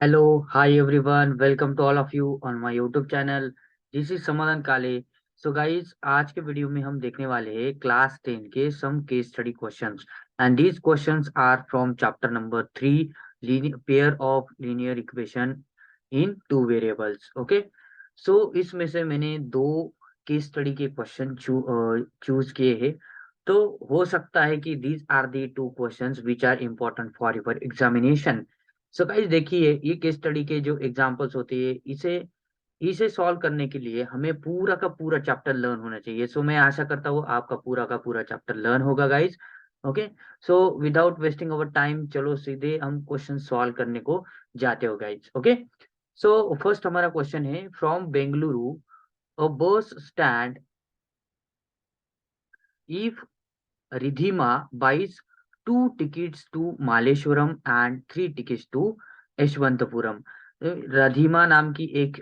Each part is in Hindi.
Hello, hi everyone. Welcome to all of you on my YouTube channel. This is समाधान काले. So guys, आज के वीडियो में हम देखने वाले हैं क्लास 10 के some case study questions and these questions are from chapter number 3 pair of linear equation in two variables. Okay. So इसमें से मैंने दो केस स्टडी के क्वेश्चन चूज किए हैं. तो हो सकता है कि these are the two questions which are important for your examination. So guys देखिए ये केस स्टडी के जो एग्जांपल्स होते हैं इसे इसे सॉल्व करने के लिए हमें पूरा का पूरा चैप्टर लर्न होना चाहिए. सो मैं आशा करता हूँ आपका पूरा का पूरा चैप्टर लर्न होगा guys. Okay. So without wasting our time चलो सीधे हम क्वेश्चन सॉल्व करने को जाते हो गाइस. ओके. सो फर्स्ट हमारा क्वेश्चन है from Bengaluru a bus stand if Ridhima buys two tickets to Malleshwaram and three tickets to यशवंतपुरम. राधिमा नाम की एक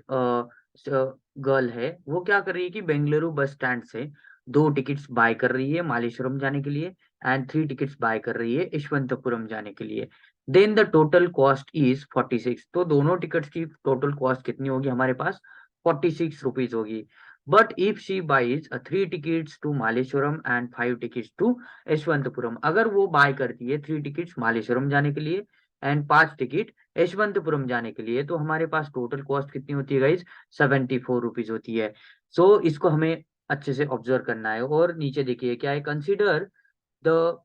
गर्ल है. वो क्या कर रही है कि बेंगलुरु बस स्टैंड से दो टिकट्स बाय कर रही है मालेश्वरम जाने के लिए एंड थ्री टिकट्स बाय कर रही है यशवंतपुरम जाने के लिए. Then the total cost is 46. तो दोनों टिकट्स की टोटल कॉस्ट कितनी होगी हमारे पास? 46 रुपीज होगी. But if she buys three tickets to Malleshwaram and five tickets to यशवंतपुरम, अगर वो बाय करती है थ्री टिकट्स मालेश्वरम जाने के लिए एंड पांच टिकट यशवंतपुरम जाने के लिए, तो हमारे पास टोटल कॉस्ट कितनी होती है गाइज? 74 रुपीज होती है. सो इसको हमें अच्छे से ऑब्जर्व करना है. और नीचे देखिए क्या है, consider the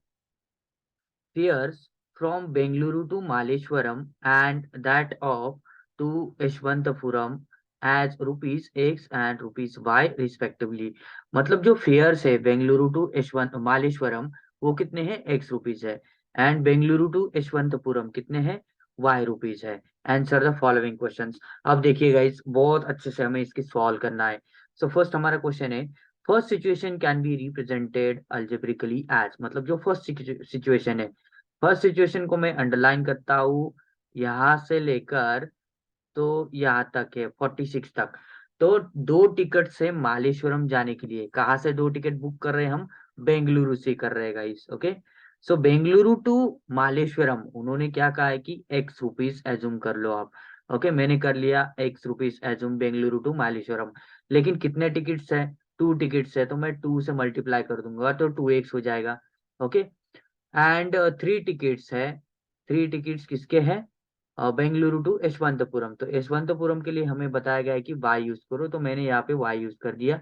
fares from Bengaluru to Malleshwaram and that of to Yeshwantapuram as rupees X and rupees Y respectively. मतलब जो फेयर्स है बेंगलुरु टू यशवंत मालेश्वरम वो कितने हैं? X रुपीज है. एंड बेंगलुरु टू यशवंतपुरम कितने हैं? Y रुपीज है. Answer the following questions. अब देखिए गाइस बहुत अच्छे से हमें इसकी सॉल्व करना है. सो फर्स्ट हमारा क्वेश्चन है first situation can be represented algebraically as. मतलब जो फर्स्ट सिचुएशन है, फर्स्ट सिचुएशन को मैं अंडरलाइन करता हूँ यहां से लेकर तो यहाँ तक है 46 तक. तो दो टिकट से मालेश्वरम जाने के लिए कहाँ से दो टिकट बुक कर रहे हैं हम? बेंगलुरु से कर रहे हैं guys. Okay. So Bengaluru to Malleshwaram उन्होंने क्या कहा है कि एक्स रुपीज एज्यूम कर लो आप. ओके. मैंने कर लिया x rupees assume Bengaluru to Malleshwaram. लेकिन कितने टिकट्स है? टू टिकट्स है तो मैं टू से मल्टीप्लाई कर दूंगा तो 2x हो जाएगा. ओके. एंड थ्री टिकट्स है. थ्री टिकट्स किसके हैं? बेंगलुरु टू यशवंतपुरम. तो यशवंतपुरम के लिए हमें बताया गया है कि वाई यूज करो, तो मैंने यहाँ पे वाई यूज कर दिया.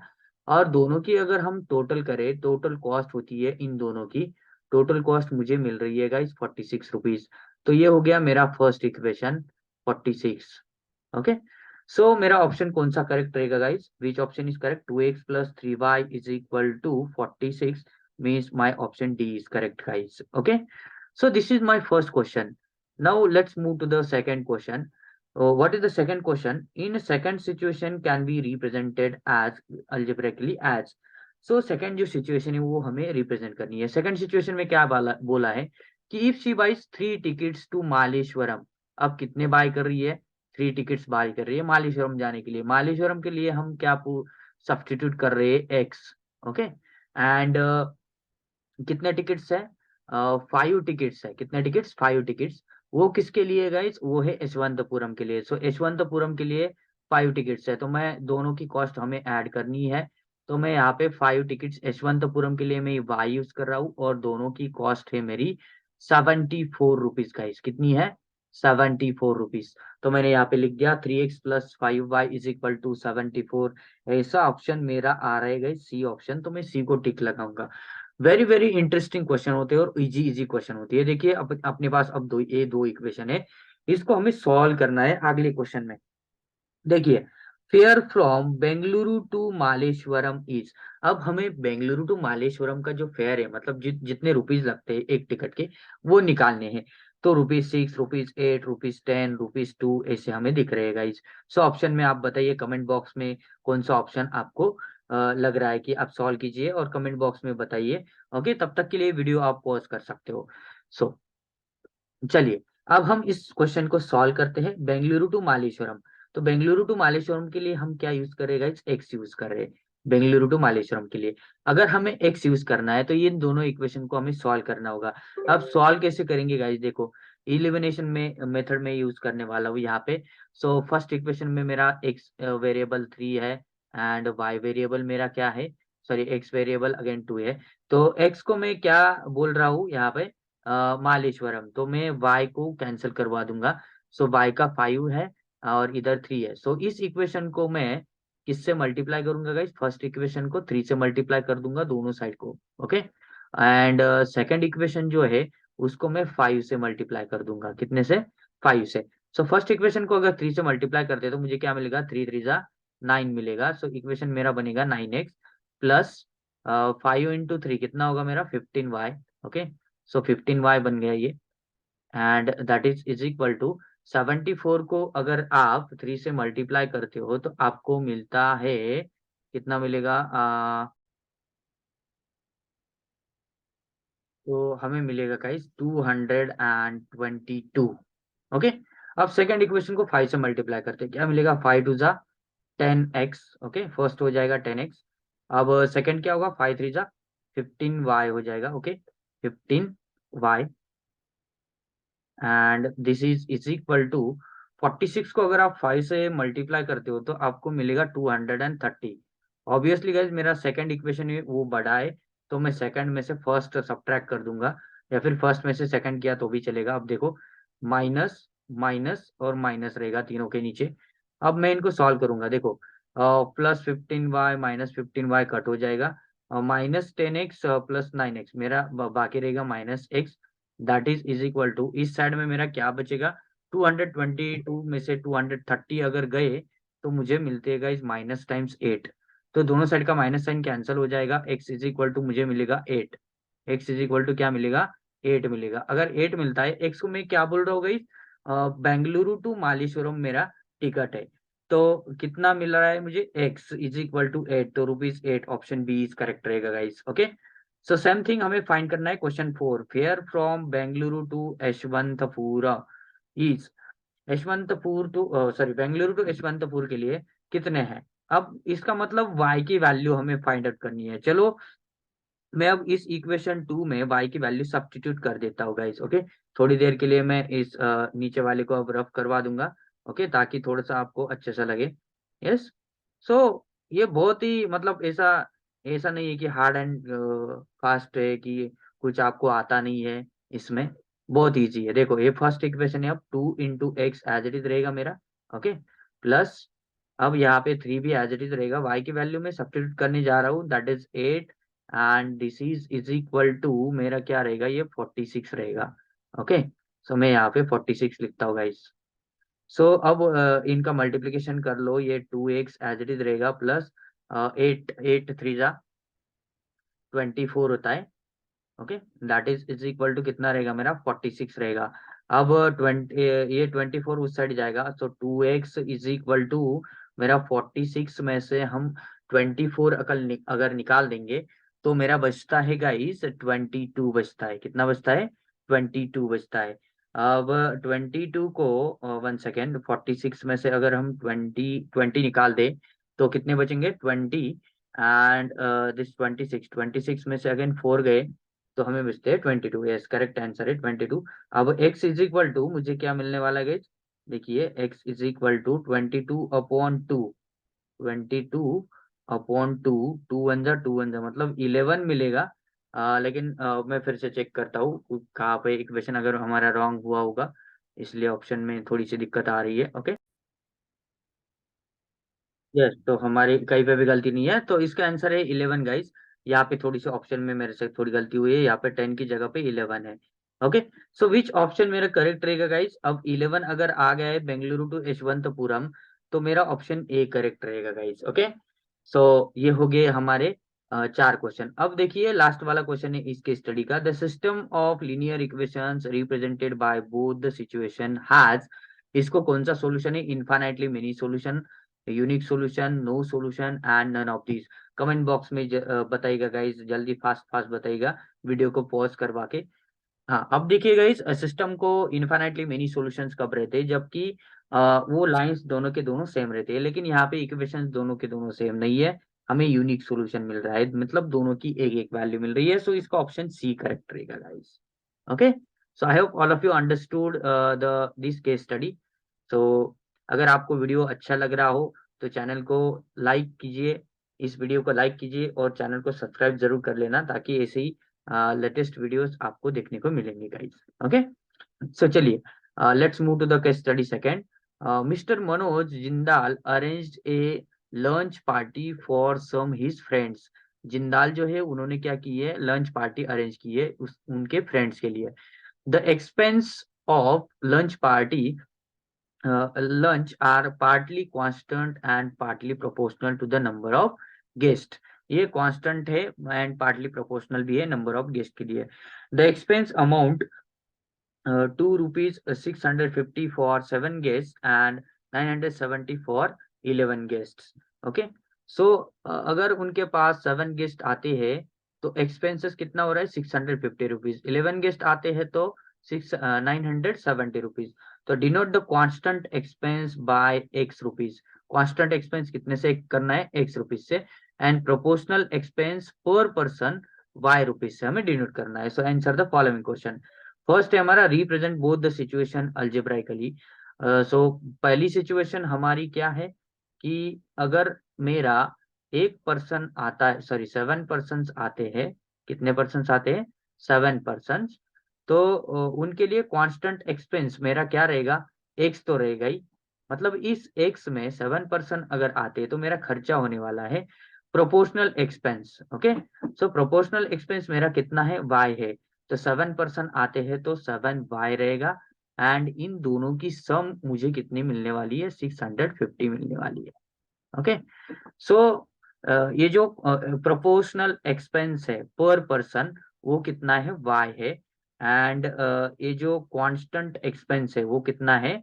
और दोनों की अगर हम टोटल करें, टोटल कॉस्ट होती है इन दोनों की, टोटल कॉस्ट मुझे मिल रही है गाइस 46 रुपीज. तो ये हो गया मेरा फर्स्ट इक्वेशन 46. ओके. सो मेरा ऑप्शन कौन सा करेक्ट रहेगा guys? Which option is correct? 2x plus 3y is equal to 46 means my option D is correct guys. Okay. So this is my first question. Now let's move to the second question. What is the second question? In a second situation can be represented as algebraically as. So second जो situation है वो हमें represent करनी है. Second situation में क्या बोला है कि if she buys three tickets to मालेश्वरम. अब कितने बाय कर रही है? थ्री टिकट्स बाय कर रही है मालेश्वरम जाने के लिए. मालेश्वरम के लिए हम क्या सब्स्टिट्यूट कर रहे हैं? एक्स. ओके. एंड कितने टिकट्स है? 5 टिकट्स है. कितने टिकट्स? 5 टिकट्स. वो किसके लिए गाइस? वो है यशवंतपुरम के लिए. सो यशवंतपुरम के लिए 5 टिकट्स है तो मैं दोनों की कॉस्ट हमें ऐड करनी है. तो मैं यहाँ पे 5 टिकट्स यशवंतपुरम के लिए मैं वाई यूज कर रहा हूँ और दोनों की कॉस्ट है मेरी 74 रुपीज गाइस. कितनी है? 74 रुपीज. तो मैंने यहाँ पे लिख दिया 3x plus 5y is equal to 74. ऐसा ऑप्शन मेरा आ रहा है गाइस सी ऑप्शन. तो मैं सी को टिक लगाऊंगा. वेरी वेरी इंटरेस्टिंग क्वेश्चन होते हैं और इजी इजी क्वेश्चन होती है. देखिए अपने पास अब दो इक्वेशन है. इसको हमें सॉल्व करना है अगले क्वेश्चन में. देखिए fare from Bengaluru to Malleshwaram is. अब हमें बेंगलुरु टू मालेश्वरम का जो फेयर है मतलब जितने रुपीज लगते हैं एक टिकट के वो निकालने हैं. तो ₹6, ₹8, ₹10, ₹2 ऐसे हमें दिख रहेगा इस. सो ऑप्शन में आप बताइए कमेंट बॉक्स में कौन सा ऑप्शन आपको लग रहा है कि आप सॉल्व कीजिए और कमेंट बॉक्स में बताइए. ओके. तब तक के लिए वीडियो आप पॉज कर सकते हो. सो चलिए अब हम इस क्वेश्चन को सॉल्व करते हैं. बेंगलुरु टू मालेश्वरम. तो बेंगलुरु टू मालेश्वरम के लिए हम क्या यूज करेगा? एक्स यूज कर रहे हैं बेंगलुरु टू मालेश्वरम के लिए. अगर हमें एक्स यूज करना है तो ये दोनों इक्वेशन को हमें सॉल्व करना होगा. अब सॉल्व कैसे करेंगे गाइस? देखो इलिमिनेशन में मेथड में यूज करने वाला हूँ यहाँ पे। सो फर्स्ट इक्वेशन में मेरा एक्स वेरिएबल 3 है एंड वाई वेरिएबल मेरा क्या है, सॉरी एक्स वेरिएबल अगेन 2 है। तो एक्स को मैं क्या बोल रहा हूँ यहाँ पे, मालेश्वरम, तो मैं वाई को कैंसिल करवा दूंगा। सो वाई का 5 है और इधर 3 है। सो इस इक्वेशन को मैं किससे मल्टीप्लाई करूंगा गाइस, फर्स्ट इक्वेशन को 3 से मल्टीप्लाई कर दूंगा दोनों साइड को, ओके। एंड सेकंड इक्वेशन जो है उसको मैं 5 से मल्टीप्लाई कर दूंगा, कितने से, 5 से। सो फर्स्ट इक्वेशन को अगर 3 से मल्टीप्लाई करते तो मुझे क्या मिलेगा, 3 3 जा 9 मिलेगा। सो इक्वेशन मेरा बनेगा 9x प्लस 5 into 3 कितना होगा मेरा, 15y, ओके। सो 15y बन गया ये, and that is equal to 74 को अगर आप 3 से मल्टीप्लाई करते हो तो आपको मिलता है, कितना मिलेगा, तो हमें मिलेगा गाइस 222, ओके। अब सेकंड इक्वेशन को 5 से मल्टीप्लाई करते हैं, क्या मिलेगा, 5 टू जा 10x, ओके, फर्स्ट हो जाएगा 10x। अब सेकंड क्या होगा, 5 3 जा 15y हो जाएगा, okay, 15y। And this is equal to 46 को अगर आप 5 से मल्टीप्लाई करते हो तो आपको मिलेगा 230। ऑब्वियसली गाइज मेरा सेकंड इक्वेशन है वो बड़ा है, तो मैं सेकंड में से फर्स्ट सब्ट्रैक्ट कर दूंगा, या फिर फर्स्ट में से सेकंड किया तो भी चलेगा। अब देखो, माइनस माइनस और माइनस रहेगा तीनों के नीचे। अब मैं इनको सॉल्व करूंगा, देखो +15y -15y कट हो जाएगा, -10x प्लस 9x मेरा बाकी रहेगा -x, that is equal to, इस साइड में मेरा क्या बचेगा, 222 में से 230 अगर गए तो मुझे मिलते हैं गाइस माइनस टाइम्स 8। तो दोनों साइड का माइनस साइन कैंसिल हो जाएगा, x इज इक्वल टू मुझे मिलेगा 8। x इज इक्वल टू क्या मिलेगा, 8 मिलेगा। अगर 8 मिलता है, x को मैं क्या बोल रहा हूँ गाइस, बेंगलुरु टू मालेश्वरम मेरा टिकट है, तो कितना मिल रहा है मुझे, x इज इक्वल टू 8, तो ₹8, ऑप्शन बी इज करेक्ट रहेगा guys, okay. So same thing हमें फाइंड करना है question 4, fare from Bengaluru to Yeshwantpura is, Yeshwantpur to, sorry Bengaluru to Yeshwantpur के लिए कितने हैं। अब इसका मतलब y की वैल्यू हमें फाइंड आउट करनी है। चलो मैं अब इस इक्वेशन 2 में y की वैल्यू सब्स्टिट्यूट कर देता हूँ गाइस, ओके। थोड़ी देर के लिए मैं इस नीचे वाले को अब रफ करवा दूंगा, ओके, ताकि थोड़ा सा आपको अच्छे से लगे। यस। सो ये बहुत ही मतलब ऐसा ऐसा नहीं है कि हार्ड एंड फास्ट है कि कुछ आपको आता नहीं है इसमें, बहुत इजी है। देखो ये फर्स्ट इक्वेशन है, अब 2 into x as it is रहेगा मेरा, ओके, प्लस अब यहाँ पे 3 भी एज इट इज रहेगा, y की वैल्यू में सब्स्टिट्यूट करने जा रहा हूँ, that is 8, and this is equal to मेरा क्या रहेगा, ये 46 रहेगा, ओके। सो मैं यहाँ पे 46 लिखता हूँ गाइस। सो अब इनका मल्टीप्लीकेशन कर लो, ये 2x एज इट इज रहेगा प्लस 8 8 3 जा 24 होता है, okay, that is equal to कितना रहेगा मेरा, 46 रहेगा। अब 20 ये 24 उस साइड जाएगा, तो 2x इज इक्वल टू मेरा 46 में से हम 24 अगर निकाल देंगे तो मेरा बचता है गाइस 22 बचता है, कितना बचता है, 22 बचता है। अब 22 को 1 सेकेंड, 46 में से अगर हम 20 निकाल दे तो कितने बचेंगे, 20, एंड दिस 26 में से अगेन 4 गए तो हमें बचते हैं 22। यस, करेक्ट आंसर है 22। अब x इज इक्वल टू मुझे क्या मिलने वाला है गाइस, देखिए x इज इक्वल टू 22/2, 22/2, 2 1 जा 2 1 जा मतलब 11 मिलेगा। लेकिन मैं फिर से चेक करता हूँ कहाँ पे इक्वेशन अगर हमारा रॉन्ग हुआ होगा, इसलिए ऑप्शन में थोड़ी सी दिक्कत आ रही है, ओके। यस, तो हमारी कहीं पे भी गलती नहीं है, तो इसका आंसर है 11 गाइस। यहाँ पे थोड़ी सी ऑप्शन में मेरे से थोड़ी गलती हुई है, यहाँ पे 10 की जगह पे 11 है, ओके। सो विच ऑप्शन मेरा करेक्ट रहेगा गाइस, अब 11 अगर आ गया है बेंगलुरु टू यशवंतपुरम तो मेरा ऑप्शन ए करेक्ट रहेगा गाइस, ओके। सो ये हो गए हमारे 4 क्वेश्चन। अब देखिए लास्ट वाला क्वेश्चन है इसके स्टडी का, the system of linear equations represented by both the situation has, इसको कौन सा सॉल्यूशन है, infinitely many solution, unique solution, no solution and none of these. Comment box में बताइएगा गाइस, जल्दी फास्ट फास्ट बताइएगा, वीडियो को पॉज करवा के। हाँ, अब देखिए गाइस, सिस्टम को इनफाइनाइटली मेनी सॉल्यूशंस कब रहते हैं, जबकि वो लाइंस दोनों के दोनों सेम रहते हैं, लेकिन यहाँ पे इक्वेशंस दोनों के दोनों सेम नहीं है, हमें यूनिक सॉल्यूशन मिल रहा है, मतलब दोनों की एक एक वैल्यू मिल रही है। सो इसका ऑप्शन सी करेक्ट रहेगा guys, okay. So I hope all of you understood the this case study. तो अगर आपको वीडियो अच्छा लग रहा हो तो चैनल को लाइक कीजिए, इस वीडियो को लाइक कीजिए और चैनल को सब्सक्राइब जरूर कर लेना, ताकि ऐसे ही लेटेस्ट वीडियोस आपको देखने को मिलेंगे गाइस। ओके, सो चलिए, let's move to the case study second. Mister Manoj Jindal arranged a lunch party for some his friends. Jindal जो है उन्होंने क्या की है, लंच पार्टी अरेंज की है उनके फ्रेंड्स के लिए। The expense of lunch party lunch are partly constant and partly proportional to the number of guest। ये कांस्टेंट है एंड पार्टली प्रोपोर्शनल भी है नंबर ऑफ गेस्ट के लिए। The expense amount ₹2,650 for 7 guest and 970 for 11 guest. Okay, so अगर उनके पास 7 गेस्ट आते हैं तो एक्सपेंसेस कितना हो रहा है, ₹650। 11 गेस्ट आते हैं तो 970 रुपीज। तो denote the constant expense by X rupees. Constant expense कितने से करना है, एक्स रुपीज से, एंड प्रोपोर्शनल एक्सपेंस पर पर्सन वाई रुपीज से हमें डिनोट करना है। So answer the following question. First है हमारा represent both the situation algebraically. So पहली सिचुएशन हमारी क्या है कि अगर मेरा एक पर्सन आता है, सॉरी 7 पर्सन आते हैं, कितने पर्सन आते हैं, 7 पर्सन, तो उनके लिए कांस्टेंट एक्सपेंस मेरा क्या रहेगा, एक्स तो रहेगा ही। मतलब इस एक्स में 7 पर्सन अगर आते तो मेरा खर्चा होने वाला है प्रोपोर्शनल एक्सपेंस। ओके, सो प्रोपोर्शनल एक्सपेंस मेरा कितना है, वाई है। तो 7 पर्सन आते हैं तो 7 वाई रहेगा, एंड इन दोनों की सम मुझे कितनी मिलने वाली है, 650 मिलने वाली है। ओके, सो ये जो प्रोपोर्शनल एक्सपेंस है पर पर्सन वो कितना है, वाई है, एंड ये जो कांस्टेंट एक्सपेंस है वो कितना है,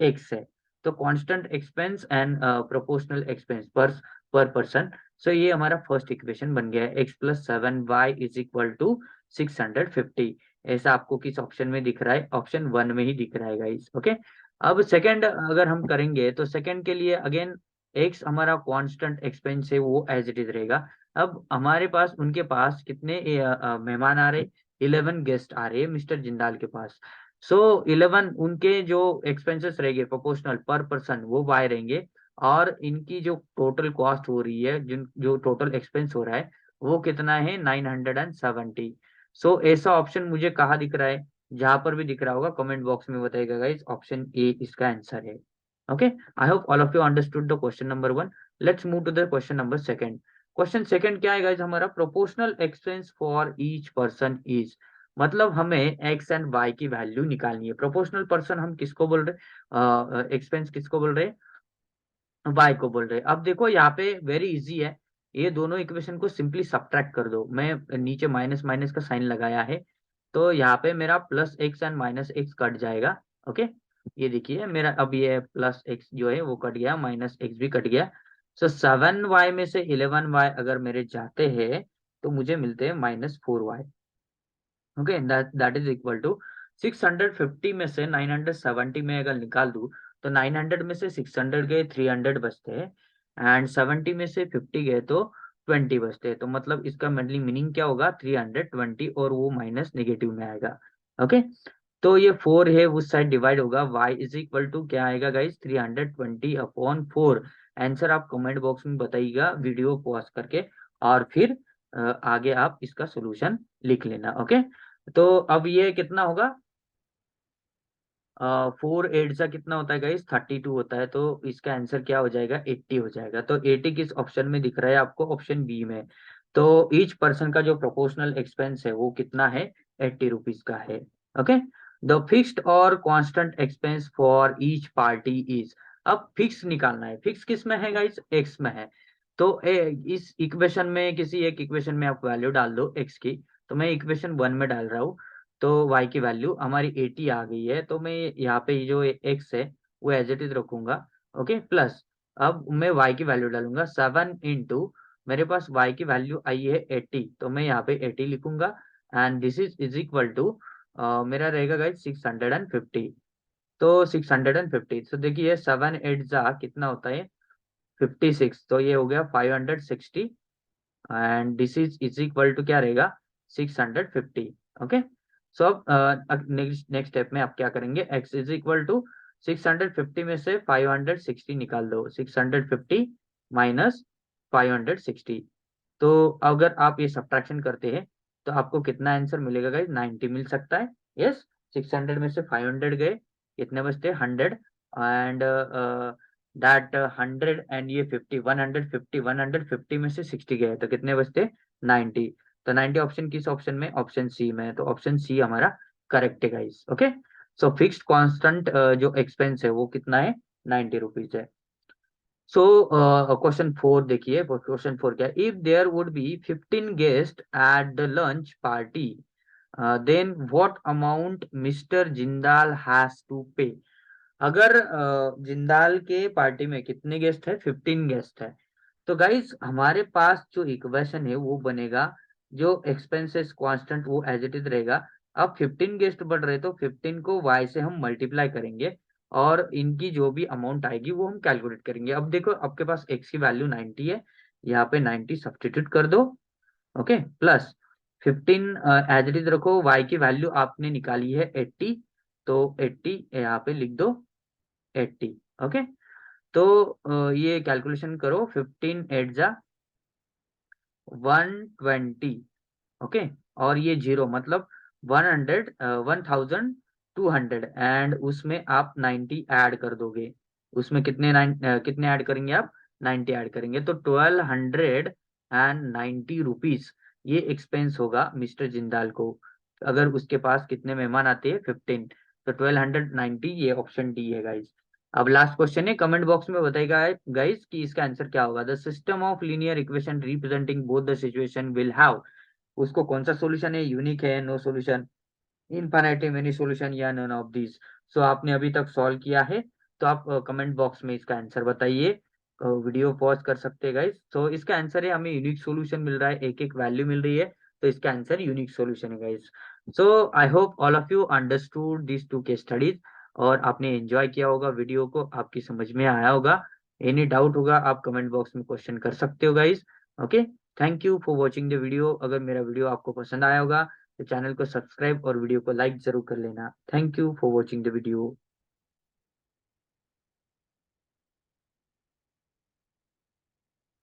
एक्स है। तो constant expense and proportional expense पर पर्सन। सो ये हमारा फर्स्ट इक्वेशन बन गया है, x plus 7y is equal to 650। ऐसा आपको किस ऑप्शन में दिख रहा है, ऑप्शन 1 में ही दिख रहा है गाइस। ओके, अब सेकंड अगर हम करेंगे तो सेकंड के लिए अगेन एक्स हमारा कांस्टेंट एक्सपेंस है वो एज इट इज रहेगा। अब हमारे पास उनके पास कितने मेहमान आ रहे, 11 गेस्ट आ रहे हैं मिस्टर जिंदाल के पास। सो 11 उनके जो एक्सपेंसेस रहेंगे प्रोपोर्शनल पर पर्सन वो वाई रहेंगे, और इनकी जो टोटल कॉस्ट हो रही है, जिन जो टोटल एक्सपेंस हो रहा है वो कितना है, 970। सो ऐसा ऑप्शन मुझे कहाँ दिख रहा है, जहां पर भी दिख रहा होगा कमेंट बॉक्स में बताइएगा गाइस, ऑप्शन ए इसका आंसर है। Okay, I hope all of you understood the question number 1. Let's move to the question number 2. Question second क्या है गाइस, हमारा proportional expense for each person is. मतलब हमें एक्स एंड वाई की वैल्यू निकालनी है। प्रोपोर्शनल पर्सन हम किसको बोल रहे, एक्सपेंस किसको बोल रहे, वाई को बोल रहे। अब देखो यहाँ पे वेरी इजी है, ये दोनों इक्वेशन को सिंपली सब्ट्रैक्ट कर दो। मैं नीचे माइनस माइनस का साइन लगाया है, तो यहाँ पे मेरा plus x and minus x cut जाएगा। ओके, ये देखिए मेरा अब ये प्लस एक्स जो है वो कट गया, माइनस एक्स भी कट गया। सो 7y में से 11y अगर मेरे जाते हैं तो मुझे मिलते हैं -4y। Okay, that is equal to 650 में से 970 में अगर निकाल दूं तो 900 में से 600 गए, 300 बचते हैं, एंड 70 में से 50 गए तो 20 बचते हैं। तो मतलब इसका मीनिंग क्या होगा, 320, और वो माइनस नेगेटिव में आएगा। ओके, तो ये 4 है उस साइड डिवाइड होगा, y इज इक्वल टू क्या आएगा गाइस, 320/4। आंसर आप कमेंट बॉक्स में बताइएगा वीडियो पॉज करके, और फिर आगे आप इसका सोल्यूशन लिख लेना। ओके, तो अब ये कितना होगा, 4 8 सा कितना होता है गाइस, 32 होता है। तो इसका आंसर क्या हो जाएगा, 80 हो जाएगा। तो 80 किस ऑप्शन में दिख रहा है आपको, ऑप्शन बी में। तो ईच पर्सन का जो प्रोपोर्शनल एक्सपेंस है वो कितना है, 80 रुपीज का है। ओके, द फिक्स्ड और constant expense for each party is. अब फिक्स निकालना है, फिक्स किस में है गाइस, एक्स में है। तो इस इक्वेशन में किसी एक इक्वेशन में आप वैल्यू डाल दो एक्स की। तो मैं इक्वेशन 1 में डाल रहा हूँ, तो y की वैल्यू हमारी 80 आ गई है। तो मैं यहाँ पे जो x है वो एज इट इज रखूंगा। ओके, प्लस अब मैं y की वैल्यू डालूंगा 7 इंटू, मेरे पास y की वैल्यू आई है 80, तो मैं यहाँ पे 80 लिखूंगा, and this is equal to मेरा रहेगा गाइस 650। तो 650, तो देखिए 7 8 जा कितना होता है, 56, तो ये हो गया 560, and this is equal to क्या रहेगा, 650। ओके, सो अब नेक्स्ट स्टेप में आप क्या करेंगे, x इज इक्वल टू 650 में से 560 निकाल दो, 650 माइनस 560। तो अगर आप ये सब्ट्रैक्शन करते हैं तो आपको कितना आंसर मिलेगा गाइस, 90 मिल सकता है। यस, 600 में से 500 गए, कितने बचते, 100, एंड दैट 100 एंड ये 50, 150, 150 में से 60 गए तो कितने बचते, 90। तो 90 ऑप्शन किस ऑप्शन में, ऑप्शन सी में है, तो ऑप्शन सी हमारा करेक्ट है गाइस। ओके, सो फिक्स्ड कांस्टेंट जो एक्सपेंस है वो कितना है, 90 रुपीज है। सो क्वेश्चन 4 देखिए, क्वेश्चन 4 क्या है, if there would be 15 guest at the lunch party then what amount mister Jindal has to pay. अगर जिंदाल के पार्टी में कितने गेस्ट है, 15 गेस्ट है, तो गाइज हमारे पास जो इक्वेशन है वो बनेगा, जो एक्सपेंसेस कांस्टेंट वो एज इट इज रहेगा। अब 15 गेस्ट बढ़ रहे तो 15 को y से हम मल्टीप्लाई करेंगे और इनकी जो भी अमाउंट आएगी वो हम कैलकुलेट करेंगे। अब देखो आपके पास x की वैल्यू 90 है, यहाँ पे 90 सब्स्टिट्यूट कर दो। Okay, plus 15 as it is रखो, y की वैल्यू आपने निकाली है 80, तो 80 यहाँ पे लिख दो, 80। ओके, तो ये कैलकुलेशन करो, 15 एट जा 120। ओके, और ये जीरो मतलब 100, 1200 एंड उसमें आप 90 ऐड कर दोगे। उसमें कितने ऐड करेंगे आप, 90 ऐड करेंगे, तो 1290 रुपीज ये एक्सपेंस होगा मिस्टर जिंदाल को। अगर उसके पास कितने मेहमान आते हैं, 15, तो 1290, ये ऑप्शन डी है गाइज। अब लास्ट क्वेश्चन है, कमेंट बॉक्स में बताइएगा गाइज कि इसका आंसर क्या होगा। The system of linear equation representing both the situation will have, उसको कौन सा सॉल्यूशन है, यूनिक है, no solution, infinite many solution, या नन ऑफ दिस। सो आपने अभी तक सॉल्व किया है तो आप कमेंट बॉक्स में इसका आंसर बताइए। वीडियो पॉज कर सकते हैं गाइस। तो इसका आंसर है, हमें यूनिक सॉल्यूशन मिल रहा है, एक एक वैल्यू मिल रही है, तो इसका आंसर यूनिक सॉल्यूशन है guys. So I hope all of you understood this two case studies, और आपने एंजॉय किया होगा वीडियो को, आपकी समझ में आया होगा। एनी डाउट होगा आप कमेंट बॉक्स में क्वेश्चन कर सकते हो guys. Okay, thank you for watching the video. अगर मेरा वीडियो आपको पसंद आया होगा तो चैनल को सब्सक्राइब और वीडियो को लाइक जरूर कर लेना। Thank you for watching the video.